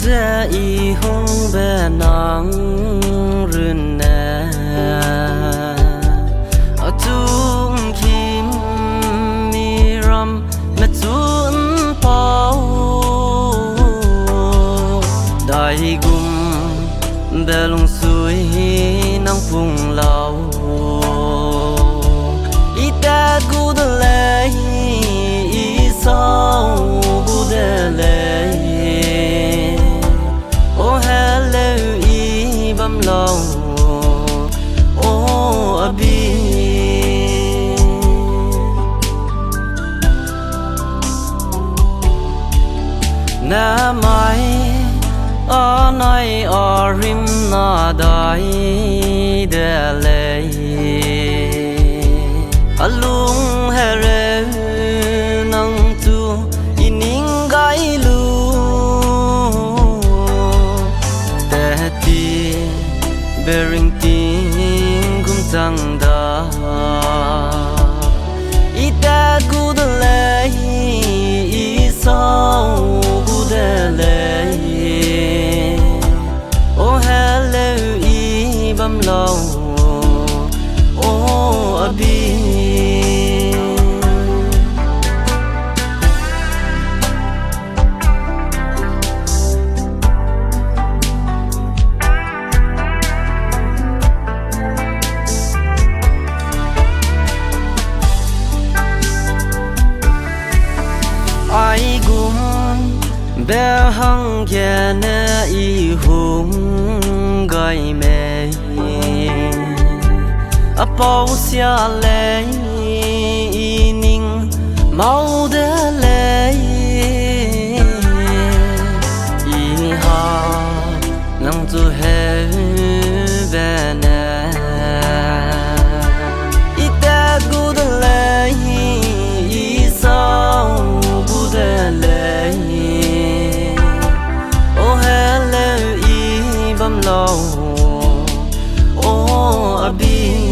dễ y hung bè nắng rừng nè ở chung kim mi ram mẹ chuan pau đại gum bè lung suy nắng phung lau ít ta gu de lệ ít sao gu de lệ bam lâu ô abi na mai ở nay ở rim na dai de lệ alung here nang tu ining gai lu bearing ting kum sang da ita gu de le I sao gu de le oh hello I bam lo oh abi ai gum be hang ke ne I hung gai me a pau sia le I ning mau de le I ha nang tu he be ne I ta gu de le I sao oh hello I bam lo oh abi